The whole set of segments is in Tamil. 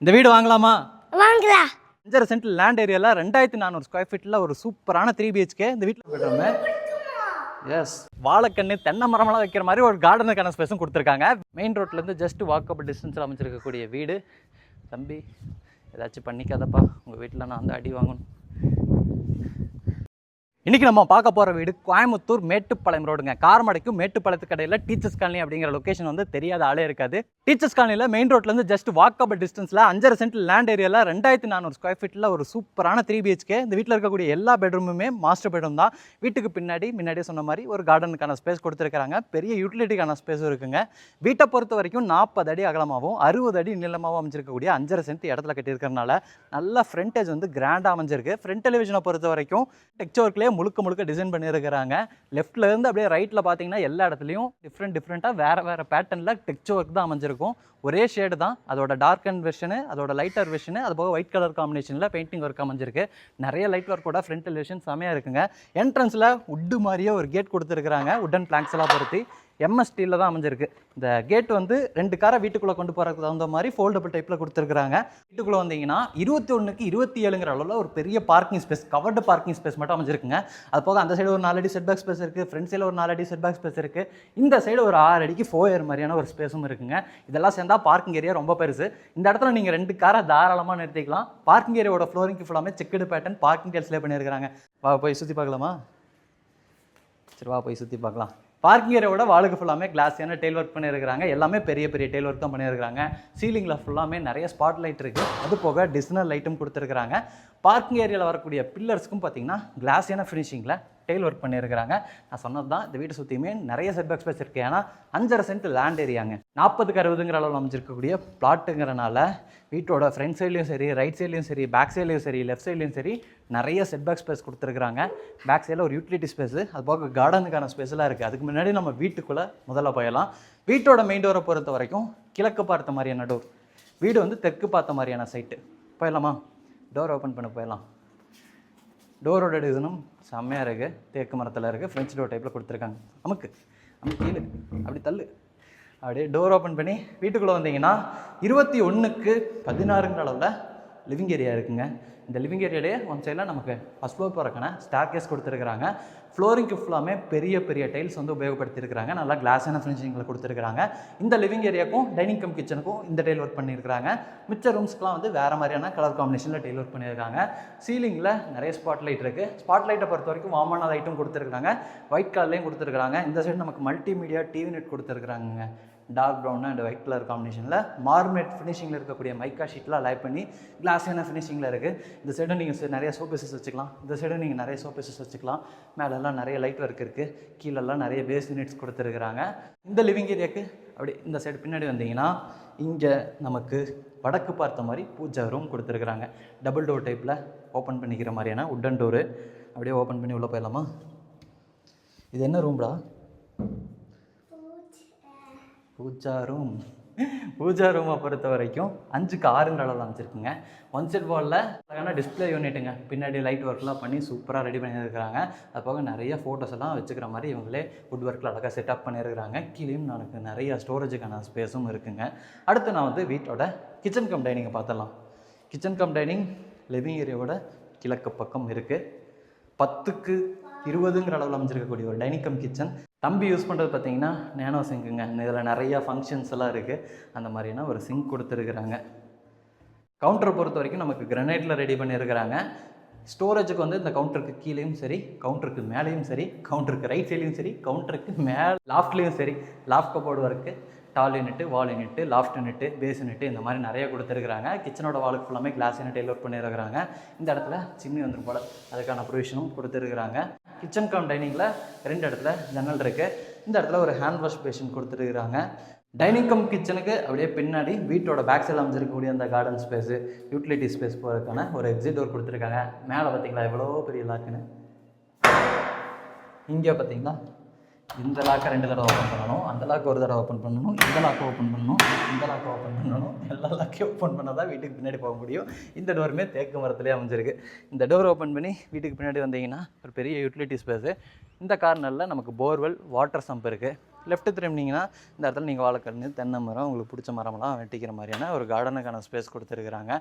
இந்த வீடு வாங்கலாமா? வாங்கலாம். 5.5 சென்ட் லேண்ட் ஏரியாவில் 2400 ஸ்கொயர் ஃபீட்டில் ஒரு சூப்பரான 3 BHK இந்த வீட்டில் பெட்ரூமு. எஸ், வாழைக்கண்ணு தென்னை மரமெல்லாம் வைக்கிற மாதிரி ஒரு கார்டனுக்கான ஸ்பேஸும் கொடுத்துருக்காங்க. மெயின் ரோட்லேருந்து ஜஸ்ட் வாக்கபிள் டிஸ்டன்ஸில் அமைச்சிருக்கக்கூடிய வீடு. தம்பி ஏதாச்சும் பண்ணிக்காதப்பா, உங்கள் வீட்டில் நான் வந்து அடி வாங்கணும். இன்றைக்கி நம்ம பார்க்க போகிற வீடு கோயம்புத்தூர் மேட்டுப்பாளையம் ரோடுங்க. காரமடைக்கும் மேட்டுப்பாளையத்துக்கு இடையில டீச்சர்ஸ் காலனி அப்படிங்கிற லொக்கேஷன் வந்து தெரியாத ஆளே இருக்காது. டீச்சர்ஸ் காலனியில் மெயின் ரோட்லேருந்து ஜஸ்ட் வாக்கபிள் டிஸ்டன்ஸில் 5.5 சென்ட் லேண்ட் ஏரியாவில் 2400 ஸ்கொயர் ஃபீட்டில் ஒரு சூப்பரான 3 BHK. இந்த வீட்டில் இருக்கக்கூடிய எல்லா பெட்ரூமுமே மாஸ்டர் பெட்ரூம் தான். வீட்டுக்கு முன்னாடியே சொன்ன மாதிரி ஒரு கார்டனுக்கான ஸ்பேஸ் கொடுத்துருக்காங்க. பெரிய யூட்டிலிட்டிக்கான ஸ்பேஸும் இருக்குங்க. வீட்டை பொறுத்த வரைக்கும் 40 அடி அகலமாகவும் 60 அடி நீளமாகவும் அமைஞ்சிருக்கக்கூடிய 5.5 சென்ட் இடத்துல கட்டியிருக்கிறதுனால நல்ல ஃப்ரண்டேஜ் வந்து கிராண்டாக அமைஞ்சிருக்கு. ஃப்ரண்ட் டெலிவிஷனை பொறுத்த வரைக்கும் டெக்ஸ்ட் ஒர்க்லேயே முழுக்க டிசைன் பண்ணியிருக்கிறாங்க. லெஃப்ட்ல இருந்து அப்படியே ரைட்டில் பார்த்தீங்கன்னா எல்லா இடத்துலையும் டிஃப்ரெண்ட்டாக வேறு பேட்டர்னில் டெக்ஸ்ட் ஒர்க் தான் அமைஞ்சிருக்கும். ஒரே ஷேடு தான், அதோட டார்க் அண்ட் வெர்ஷனு, அதோட லைட்டர் வெர்ஷனு, அது போக ஒயிட் கலர் காம்பினேஷனில் பெயிண்டிங் ஒர்க் அமைஞ்சிருக்கு. நிறைய லைட் ஒர்க்கோட ஃப்ரண்ட் டெலிவிஷன் செமையாக இருக்குங்க. என்ட்ரன்ஸில் உட்டு மாதிரியே ஒரு கேட் கொடுத்துருக்குறாங்க. உட்டன் பிளாங்க்ஸ் எல்லாம் பொருத்தி MS ஸ்டீலில் தான் அமைஞ்சிருக்கு. இந்த கேட் வந்து 2 காரை வீட்டுக்குள்ளே கொண்டு போகிறதுக்கு தகுந்த மாதிரி ஃபோல்டபுள் டைப்பில் கொடுத்துருக்குறாங்க. வீட்டுக்குள்ளே வந்தீங்கன்னா 21க்கு 27ங்கிற அளவில் ஒரு பெரிய parking space, covered parking space மட்டும் அமைஞ்சிருக்குங்க. அது போக அந்த சைடு ஒரு 4 அடி செட் பேக் ஸ்பேஸ் இருக்குது, ஃப்ரண்ட் சைடில் ஒரு 4 அடி செட் பேக் ஸ்பேஸ் இருக்குது. இந்த சைடு ஒரு 6 அடிக்கு ஃபோயர் மாதிரியான ஒரு ஸ்பேஸும் இருக்குங்க. இதெல்லாம் சேர்ந்தால் பார்க்கிங் ஏரியா ரொம்ப பெருசு. இந்த இடத்துல நீங்கள் 2 காரை தாராளமாக நிறுத்திக்கலாம். பார்க்கிங் ஏரியாவோட ஃப்ளோரிங்க்கு ஃபுல்லாமே செக்குடு பேட்டர்ன் பார்க்கிங் டெல்ஸ்லேயே பண்ணியிருக்கிறாங்க. போய் சுற்றி பார்க்கலாமா? சரி போய் சுற்றி பார்க்கலாம். பார்க்கிங் ஏரியாவோட வாளுக்கு ஃபுல்லாமே கிளாஸியான டெயில் ஒர்க் பண்ணியிருக்கிறாங்க. எல்லாமே பெரிய டெயில் ஒர்க் தான் பண்ணியிருக்கிறாங்க. சீலிங்கில் ஃபுல்லாமே நிறைய ஸ்பாட் லைட் இருக்குது. அது போக டிஸ்னர் லைட்டும் கொடுத்துருக்குறாங்க. பார்க்கிங் ஏரியாவில் வரக்கூடிய பில்லர்ஸ்க்கும் பார்த்தீங்கன்னா கிளாஸியான ஃபினிஷிங்கில் டெயில் ஒர்க் பண்ணியிருக்கிறாங்க. நான் சொன்னது தான், இந்த வீட்டை சுற்றியுமே நிறைய செட்பேக் ஸ்பேஸ் இருக்குது. ஏன்னா 5.5 சென்ட் லேண்ட் ஏரியாங்க. 40க்கு 60ங்கிற அளவில் அமைச்சிருக்கக்கூடிய பிளாட்டுங்கிறனால வீட்டோட ஃப்ரண்ட் சைட்லேயும் சரி, ரைட் சைட்லேயும் சரி, பேக் சைட்லேயும் சரி, லெஃப்ட் சைட்லேயும் சரி நிறைய செட்பேக் ஸ்பேஸ் கொடுத்துருக்குறாங்க. பேக் சைடில் ஒரு யூட்டிலிட்டி ஸ்பேஸு, அது போக கார்டனுக்கான ஸ்பேஸ்லாம் இருக்குது. அதுக்கு முன்னாடி நம்ம வீட்டுக்குள்ளே முதல்ல போயிடலாம். வீட்டோட மெயின் டோரை பொறுத்த வரைக்கும் கிழக்கு பார்த்த மாதிரியான டோர். வீடு வந்து தெற்கு பார்த்த மாதிரியான சைட்டு. போயிடலாமா? டோர் ஓப்பன் பண்ண போயிடலாம். டோரோட டிசைனும் செம்மையாக இருக்குது. தேக்கு மரத்தில் இருக்குது. ஃப்ரெஞ்ச் டோர் டைப்பில் கொடுத்துருக்காங்க. நமக்கு கீழே அப்படி தள்ளு. அப்படியே டோர் ஓப்பன் பண்ணி வீட்டுக்குள்ளே வந்தீங்கன்னா 21க்கு 16ங்கிற அளவில் லிவிங் ஏரியா இருக்குங்க. இந்த லிவிங் ஏரியாலே ஒன் சைடில் நமக்கு ஃபஸ்ட் ஃப்ளோர் போகிறக்கான ஸ்டார்கேஸ் கொடுத்துருக்குறாங்க. ஃப்ளோரிங்க்கு ஃபுல்லாமே பெரிய டைல்ஸ் வந்து உபயோகப்படுத்தியிருக்கிறாங்க. நல்லா கிளாஸான ஃபினிஷிங்கில் கொடுத்துருக்குறாங்க. இந்த லிவிங் ஏரியாவுக்கும் டைனிங் கம் கிச்சனுக்கும் இந்த டைல் ஒர்க் பண்ணியிருக்கிறாங்க. மிச்ச ரூம்ஸ்க்குலாம் வந்து வேறு மாதிரியான கலர் காம்பினேஷனில் டைல் ஒர்க் பண்ணியிருக்காங்க. சீலிங்கில் நிறைய ஸ்பாட் லைட் இருக்குது. ஸ்பாட் லைட்டை பொறுத்த வரைக்கும் வார்மான லைட்டும் கொடுத்துருக்குறாங்க. ஒயிட் கலர்லேயும் கொடுத்துருக்குறாங்க. இந்த சைடு நமக்கு மல்டிமீடியா டிவி நெட் கொடுத்துருக்குறாங்க. Dark brown and white colour காம்பினேஷனில் மார்மேட் ஃபினிஷிங்கில் இருக்கக்கூடிய மைக்கா ஷீட்லாம் லைட் பண்ணி கிளாஸியான ஃபினிஷிங்கில் இருக்குது. இந்த சைடும் நீங்கள் நிறைய சோபேசஸ் வச்சுக்கலாம். இந்த சைடும் நீங்கள் நிறைய சோபேசஸ் வச்சுக்கலாம். மேலெல்லாம் நிறைய லைட் ஒர்க் இருக்குது. கீழெல்லாம் நிறைய பேஸ் யூனிட்ஸ் கொடுத்துருக்குறாங்க. இந்த லிவிங் ஏரியாவுக்கு அப்படி இந்த சைடு பின்னாடி வந்தீங்கன்னா இங்கே நமக்கு வடக்கு பார்த்த மாதிரி பூஜா ரூம் கொடுத்துருக்குறாங்க. டபுள் டோர் டைப்பில் ஓப்பன் பண்ணிக்கிற மாதிரியான உட்டன் டோரு. அப்படியே ஓப்பன் பண்ணி உள்ளே போயிடலாமா? இது என்ன ரூம்டா? பூஜா ரூமை பொறுத்த வரைக்கும் 5க்கு 6ங்கிற அளவில் அமைச்சிருக்குங்க. ஒன் சைட் வாலில் அழகான டிஸ்பிளே யூனிட்டுங்க. பின்னாடி லைட் ஒர்க்லாம் பண்ணி சூப்பராக ரெடி பண்ணியிருக்கிறாங்க. அது போக நிறைய ஃபோட்டோஸ் எல்லாம் வச்சுக்கிற மாதிரி இவங்களே வுட் ஒர்க்கில் அழகாக செட்டப் பண்ணியிருக்கிறாங்க. கீழேயும் எனக்கு நிறைய ஸ்டோரேஜுக்கான ஸ்பேஸும் இருக்குங்க. அடுத்து நான் வந்து வீட்டோட கிச்சன் கம் டைனிங்கை பார்த்துடலாம். கிச்சன் கம் டைனிங் லிவிங் ஏரியாவோட கிழக்கு பக்கம் இருக்குது. 10க்கு 20ங்கிற அளவில் அமைஞ்சிருக்கக்கூடிய ஒரு டைனிங் கம் கிச்சன். தம்பி யூஸ் பண்ணுறது பார்த்தீங்கன்னா நேனோ சிங்க்குங்க. இதில் நிறையா ஃபங்க்ஷன்ஸ் எல்லாம் இருக்குது. அந்த மாதிரியான ஒரு சிங்க் கொடுத்துருக்குறாங்க. கவுண்டரை பொறுத்த வரைக்கும் நமக்கு கிரனைட்டில் ரெடி பண்ணியிருக்கிறாங்க. ஸ்டோரேஜுக்கு வந்து இந்த கவுண்டருக்கு கீழேயும் சரி, கவுண்டருக்கு மேலேயும் சரி, கவுண்டருக்கு ரைட் சைட்லேயும் சரி, கவுண்டருக்கு மேலே லாஃப்ட்லேயும் சரி, loft cupboard work, tall unit, wall unit, loft unit, base unit, இந்த மாதிரி நிறைய கொடுத்துருக்குறாங்க. கிச்சனோட வாலுக்கு ஃபுல்லாமே கிளாஸ் யூனிட் டெயில் ஒர்க் பண்ணியிருக்கிறாங்க. இந்த இடத்துல சிம்னி வந்துடும் போல், அதுக்கான ப்ரொவிஷனும் கொடுத்துருக்குறாங்க. கிச்சன் கம் டைனிங்கில் 2 இடத்துல ஜன்னல் இருக்குது. இந்த இடத்துல ஒரு ஹேண்ட் வாஷ் பேஷன் கொடுத்துருக்குறாங்க. டைனிங் கம் கிச்சனுக்கு அப்படியே பின்னாடி வீட்டோட பேக் சைடில் அமைச்சிருக்கக்கூடிய அந்த கார்டன் ஸ்பேஸு, யூட்டிலிட்டி ஸ்பேஸ் போகிறதுக்கான ஒரு எக்ஸிட் டோர் கொடுத்துருக்காங்க. மேலே பார்த்தீங்களா எவ்வளோ பெரிய லாக்குன்னு. இங்கே பார்த்தீங்களா இந்த லாக்கை 2 தடவை ஓப்பன் பண்ணணும், அந்த லாக்கு ஒரு தடவை ஓப்பன் பண்ணணும், இந்த லாக்கை ஓப்பன் பண்ணணும், இந்த லாக்கை ஓப்பன் பண்ணணும். எல்லா லாக்கையும் ஓப்பன் பண்ணால் தான் வீட்டுக்கு பின்னாடி போக முடியும். இந்த டோருமே தேக்கு மரத்துலேயே அமைஞ்சிருக்கு. இந்த டோர் ஓப்பன் பண்ணி வீட்டுக்கு பின்னாடி வந்தீங்கன்னா ஒரு பெரிய யூட்டிலிட்டி ஸ்பேஸு. இந்த கார்னரில் நமக்கு போர்வெல், வாட்டர் சம்ப் இருக்குது. லெஃப்ட் திரும்பினீங்கன்னா இந்த இடத்துல நீங்கள் வாழைக்கன்று தென்னை மரம் உங்களுக்கு பிடிச்ச மரமெல்லாம் வெட்டிக்கிற மாதிரியான ஒரு கார்டனுக்கான ஸ்பேஸ் கொடுத்துருக்குறாங்க.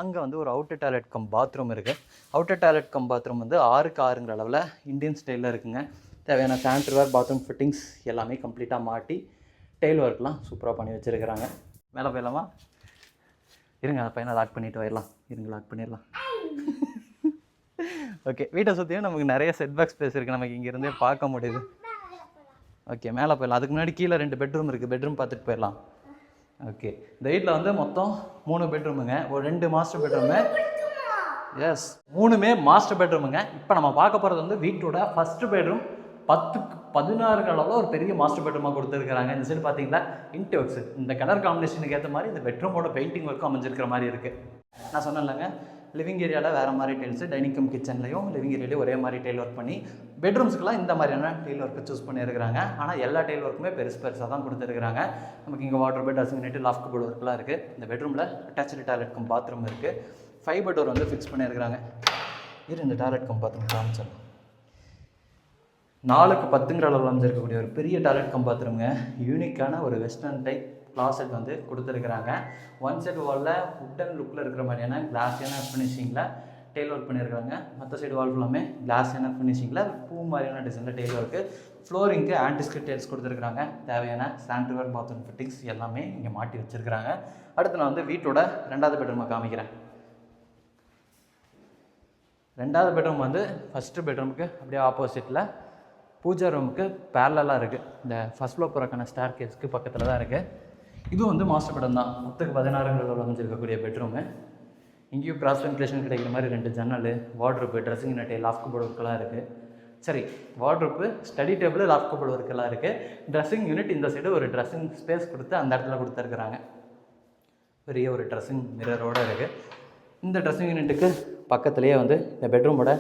அங்கே வந்து ஒரு அவுட்டர் டாய்லெட் கம் பாத்ரூம் இருக்குது. அவுட்டர் டாய்லெட் கம் பாத்ரூம் வந்து 6க்கு 6ங்கிற அளவில் இந்தியன் ஸ்டைலில் இருக்குங்க. தேவையான சானிட்டரிவேர் பாத்ரூம் ஃபிட்டிங்ஸ் எல்லாமே கம்ப்ளீட்டாக மாட்டி டெயில் ஒர்க்லாம் சூப்பராக பண்ணி வச்சுருக்கிறாங்க. மேலே போயிடலாமா? இருங்க அந்த பையனை லாக் பண்ணிவிட்டு போயிடலாம். இருங்க லாக் பண்ணிடலாம். ஓகே, வீட்டை சுற்றியும் நமக்கு நிறைய செட்பேக் ஸ்பேஸ் இருக்குது, நமக்கு இங்கேருந்தே பார்க்க முடியுது. ஓகே, மேலே போயிடலாம். அதுக்கு முன்னாடி கீழே 2 பெட்ரூம் இருக்குது, பெட்ரூம் பார்த்துட்டு போயிடலாம். ஓகே, இந்த வீட்டில் வந்து மொத்தம் 3 பெட்ரூமுங்க, ஒரு 2 மாஸ்டர் பெட்ரூமு. எஸ், 3மே மாஸ்டர் பெட்ரூமுங்க. இப்போ நம்ம பார்க்க போகிறது வந்து வீட்டோட ஃபஸ்ட்டு பெட்ரூம். 10க்கு 16 அளவில் ஒரு பெரிய மாஸ்டர் பெட்ரூமாக கொடுத்துருக்காங்க. இந்த சைடு பார்த்தீங்களா இன்ட் ஒர்க்ஸ், இந்த கலர் காம்பினேஷனுக்கு ஏற்ற மாதிரி இந்த பெட்ரூமோட பெயிண்டிங் ஒர்க்கும் அமைஞ்சிருக்கிற மாதிரி இருக்குது. நான் சொன்னேன்லங்க, லிவிங் ஏரியாவில் வேறு மாதிரி டைல்ஸு, டைனிங் கம் கிச்சன்லையும் லிவிங் ஏரியாலையும் ஒரே மாதிரி டைல் ஒர்க் பண்ணி பெட்ரூம்ஸ்க்குலாம் இந்த மாதிரியான டைல் ஒர்க்கு சூஸ் பண்ணியிருக்கிறாங்க. ஆனால் எல்லா டைல் ஒர்க்குமே பெருசாக தான் கொடுத்துருக்குறாங்க. நமக்கு இங்கே water bed, dressing unit, loft cupboard ஒர்க்லாம் இருக்குது. இந்த பெட்ரூமில் அட்டாச்சு டாய்லெட் கம் பாத்ரூம் இருக்குது. ஃபைபர் டோர் வந்து ஃபிக்ஸ் பண்ணியிருக்கிறாங்க. இந்த டாய்லெட் கம் பாத்ரூம் காமிச்சிடலாம். 4க்கு 10ங்கிற அளவில் அமைஞ்சிருக்கக்கூடிய ஒரு பெரிய டாய்லெட் கம் பாத்ரூமுங்க. யூனிக்கான ஒரு வெஸ்டர்ன் டைப் கிளாசெட் வந்து கொடுத்துருக்குறாங்க. ஒன் சைடு வாலில் உட்டன் லுக்கில் இருக்கிற மாதிரியான கிளாஸியான ஃபினிஷிங்கில் டெய்ல் ஒர்க் பண்ணியிருக்காங்க. மற்ற சைடு வால் ஃபுல்லாமே கிளாஸியான ஃபினிஷிங்கில் பூ மாதிரியான டிசைனில் டெய்ல் ஒர்க்கு. ஃப்ளோரிங்க்கு ஆன்டிஸ்கிட் டைல்ஸ் கொடுத்துருக்குறாங்க. தேவையான சானிட்டரிவேர் பாத்ரூம் ஃபிட்டிங்ஸ் எல்லாமே இங்கே மாட்டி வச்சுருக்கிறாங்க. அடுத்து நான் வந்து வீட்டோட 2வது பெட்ரூமை காமிக்கிறேன். 2வது பெட்ரூம் வந்து ஃபஸ்ட்டு பெட்ரூமுக்கு அப்படியே ஆப்போசிட்டில் பூஜா ரூமுக்கு பேரலாக இருக்குது. இந்த ஃபஸ்ட் ஃப்ளோர் போகிறக்கான ஸ்டார் கேஸ்க்கு பக்கத்தில் தான் இருக்குது. இதுவும் வந்து மாஸ்டர் பெட்ரூம் தான். 10க்கு 16 அமைஞ்சிருக்கக்கூடிய பெட்ரூமு. இங்கேயும் கிராஸ் வென்டிலேஷன் கிடைக்கிற மாதிரி 2 ஜன்னல், wardrobe, dressing unit, loft cupboard ஒர்க்கெல்லாம் இருக்குது. சரி, wardrobe, study table, loft cupboard ஒர்க்கெல்லாம் இருக்குது. ட்ரெஸ்ஸிங் யூனிட் இந்த சைடு ஒரு ட்ரெஸ்ஸிங் ஸ்பேஸ் கொடுத்து அந்த இடத்துல கொடுத்துருக்குறாங்க. பெரிய ஒரு ட்ரெஸ்ஸிங் மிரரோடு இருக்குது. இந்த ட்ரெஸ்ஸிங் யூனிட்டுக்கு பக்கத்துலேயே வந்து இந்த பெட்ரூமோட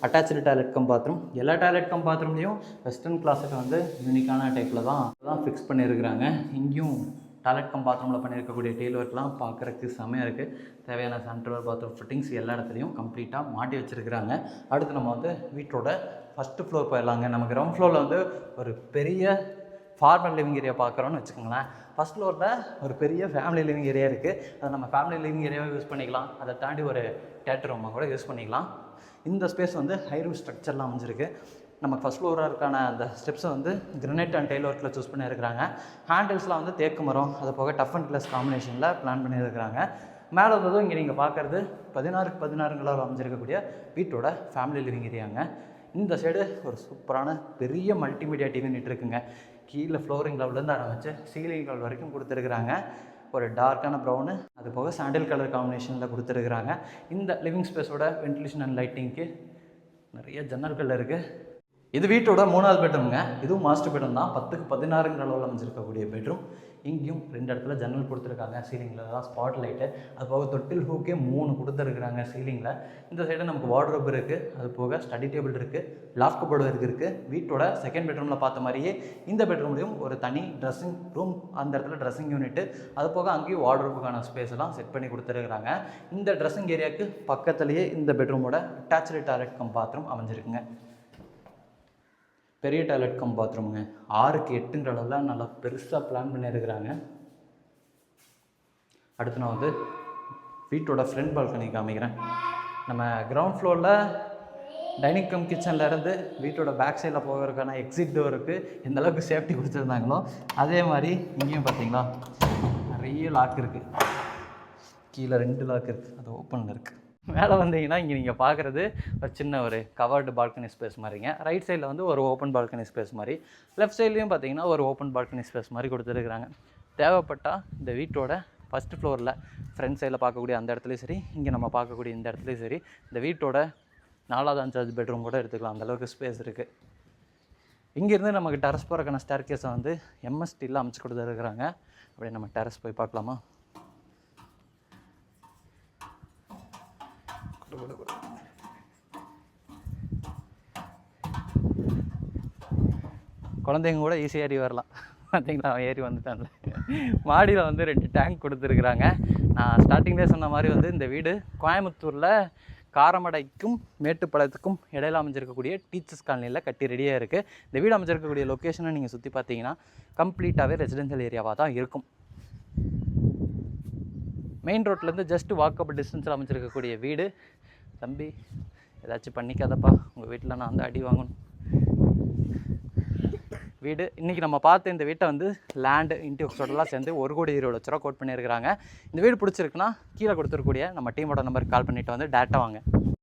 அட்டாச்சு டாய்லெட் கம் பாத்ரூம். எல்லா டாய்லெட் கம் பாத்ரூம்லேயும் வெஸ்டர்ன் கிளாஸெட் வந்து யூனிக்கான டைப்பில் தான் ஃபிக்ஸ் பண்ணியிருக்கிறாங்க. இங்கேயும் டாய்லெட் கம் பாத்ரூமில் பண்ணியிருக்கக்கூடிய டெய்ல் ஒர்க்லாம் பார்க்குறதுக்கு செம்மையாக இருக்குது. தேவையான சானிட்டரிவேர் பாத்ரூம் ஃபிட்டிங்ஸ் எல்லா இடத்துலையும் கம்ப்ளீட்டாக மாட்டி வச்சுருக்கிறாங்க. அடுத்து நம்ம வந்து வீட்டோட ஃபஸ்ட்டு ஃப்ளோர் போயிடலாங்க. நம்ம கிரவுண்ட் ஃப்ளோரில் வந்து ஒரு பெரிய ஃபார்மல் லிவிங் ஏரியா பார்க்குறோன்னு வச்சுக்கோங்களேன். ஃபஸ்ட் ஃப்ளோரில் ஒரு பெரிய ஃபேமிலி லிவிங் ஏரியா இருக்குது. அதை நம்ம ஃபேமிலி லிவிங் ஏரியாவை யூஸ் பண்ணிக்கலாம். அதை தாண்டி ஒரு தேட்டர் ரூமாக கூட யூஸ் பண்ணிக்கலாம். இந்த ஸ்பேஸ் வந்து ஹை ரூஃப் ஸ்ட்ரக்சர்லாம் அமைஞ்சிருக்கு. நம்ம ஃபஸ்ட் ஃப்ளோராருக்கான அந்த ஸ்டெப்ஸை வந்து கிரனைட் அண்ட் டைல் ஒர்க்கில் சூஸ் பண்ணியிருக்கிறாங்க. ஹேண்டில்ஸ்லாம் வந்து தேக்கு மரம், அது போக டஃப் அண்ட் கிளாஸ் காம்பினேஷனில் பிளான் பண்ணியிருக்கிறாங்க. மேலே வந்ததும் இங்கே நீங்கள் பார்க்குறது 16க்கு 16 அமைஞ்சிருக்கக்கூடிய வீட்டோட ஃபேமிலி லிவிங் ஏரியாங்க. இந்த சைடு ஒரு சூப்பரான பெரிய மல்டிமீடியா டிவி யூனிட் இருக்குங்க. கீழே ஃப்ளோரிங் லெவல்லேருந்து ஆரம்பித்து சீலிங் லெவல் வரைக்கும் கொடுத்துருக்குறாங்க. ஒரு டார்க்கான ப்ரௌனு, அது போக சாண்டில் கலர் காம்பினேஷனில் கொடுத்துருக்குறாங்க. இந்த லிவிங் ஸ்பேஸோட வென்டிலேஷன் அண்ட் லைட்டிங்க்கு நிறைய ஜன்னல்கள் இருக்குது. இது வீட்டோட 3வது பெட்ரூம்ங்க. இதுவும் மாஸ்டர் பெட்ரூம் தான். 10க்கு 16 அளவில் அமைஞ்சிருக்கக்கூடிய பெட்ரூம். இங்கேயும் 2 இடத்துல ஜன்னல் கொடுத்துருக்காங்க. சீலிங்கில் தான் ஸ்பாட் லைட்டு, அது போக தொட்டில் ஹூக்கே 3 கொடுத்துருக்குறாங்க சீலிங்கில். இந்த சைடு நமக்கு வார்ட்ரோப் இருக்குது, அது போக ஸ்டடி டேபிள் இருக்குது, லாஃப்ட் கபோர்டு இருக்குது. வீட்டோட 2nd பெட்ரூமில் பார்த்த மாதிரியே இந்த பெட்ரூம்லேயும் ஒரு தனி ட்ரெஸ்ஸிங் ரூம், அந்த இடத்துல ட்ரெஸ்ஸிங் யூனிட்டு, அது போக அங்கேயும் வார்ட்ரோப்புக்கான ஸ்பேஸ் எல்லாம் செட் பண்ணி கொடுத்துருக்குறாங்க. இந்த ட்ரெஸ்ஸிங் ஏரியாவுக்கு பக்கத்துலேயே இந்த பெட்ரூமோட அட்டாச்சு டாய்லெட் கம் பாத்ரூம் அமைஞ்சிருக்குங்க. பெரிய டாய்லெட் கம் பாத்ரூமுங்க. 6க்கு 8ங்கிற அளவில் நல்லா பெருசாக பிளான் பண்ணியிருக்கிறாங்க. அடுத்து நான் வந்து வீட்டோட ஃப்ரண்ட் பால்கனி காமிக்கிறேன். நம்ம கிரவுண்ட் ஃப்ளோரில் டைனிங் கம் கிச்சன்லேருந்து வீட்டோட பேக் சைடில் போகிறதுக்கான எக்ஸிட் டோருக்கு எந்த அளவுக்கு சேஃப்டி கொடுத்துருந்தாங்களோ அதே மாதிரி இங்கேயும் பார்த்தீங்களா நிறைய லாக் இருக்குது. கீழே 2 லாக் இருக்குது, அது ஓப்பனில் இருக்குது. மேலே வந்தீங்கன்னா இங்கே நீங்கள் பார்க்குறது ஒரு சின்ன ஒரு கவர்டு பால்கனி ஸ்பேஸ் மாதிரிங்க. ரைட் சைடில் வந்து ஒரு ஓப்பன் பால்கனி ஸ்பேஸ் மாதிரி, லெஃப்ட் சைட்லேயும் பார்த்தீங்கன்னா ஒரு ஓப்பன் பால்கனி ஸ்பேஸ் மாதிரி கொடுத்துருக்குறாங்க. தேவைப்பட்டால் இந்த வீட்டோட ஃபஸ்ட் ஃப்ளோரில் ஃப்ரண்ட் சைடில் பார்க்கக்கூடிய அந்த இடத்துலையும் சரி, இங்கே நம்ம பார்க்கக்கூடிய இந்த இடத்துலையும் சரி, இந்த வீட்டோட 4வது 5வது பெட்ரூம் கூட எடுத்துக்கலாம். அந்தளவுக்கு ஸ்பேஸ் இருக்குது. இங்கேருந்து நமக்கு டெரஸ் போகிறக்கான ஸ்டேர் கேஸை வந்து எம்எஸ்டியில் அமைச்சு கொடுத்துருக்குறாங்க. அப்படியே நம்ம டெரஸ் போய் பார்க்கலாமா? குழந்தைங்க கூட ஈஸியாக ஏறி வரலாம். பார்த்தீங்களா, அவன் ஏறி வந்துட்டான்ல. மாடியில் வந்து 2 டேங்க் கொடுத்துருக்குறாங்க. நான் ஸ்டார்டிங்லேயே சொன்ன மாதிரி வந்து இந்த வீடு கோயம்புத்தூரில் காரமடைக்கும் மேட்டுப்பாளையத்துக்கும் இடையில அமைஞ்சிருக்கக்கூடிய டீச்சர்ஸ் காலனியில் கட்டி ரெடியாக இருக்குது. இந்த வீடு அமைஞ்சிருக்கக்கூடிய லொக்கேஷனை நீங்கள் சுற்றி பார்த்தீங்கன்னா கம்ப்ளீட்டாகவே ரெசிடென்ஷியல் ஏரியாவாக தான் இருக்கும். மெயின் ரோட்லேருந்து ஜஸ்ட் வாக்கபிள் டிஸ்டன்ஸில் அமைஞ்சிருக்கக்கூடிய வீடு. தம்பி ஏதாச்சும் பண்ணிக்காதப்பா, உங்கள் வீட்டில் நான் வந்து அடி வாங்கணும். வீடு இன்றைக்கி நம்ம பார்த்த இந்த வீட்டை வந்து லேண்டு இன்டெக்ஸோடலாம் சேர்ந்து 1,20,00,000 கோட் பண்ணியிருக்கிறாங்க. இந்த வீடு பிடிச்சிருக்குன்னா கீழே கொடுத்துருக்கூடிய நம்ம டீமோட நம்பருக்கு கால் பண்ணிவிட்டு வந்து டேரெக்டாக வாங்க.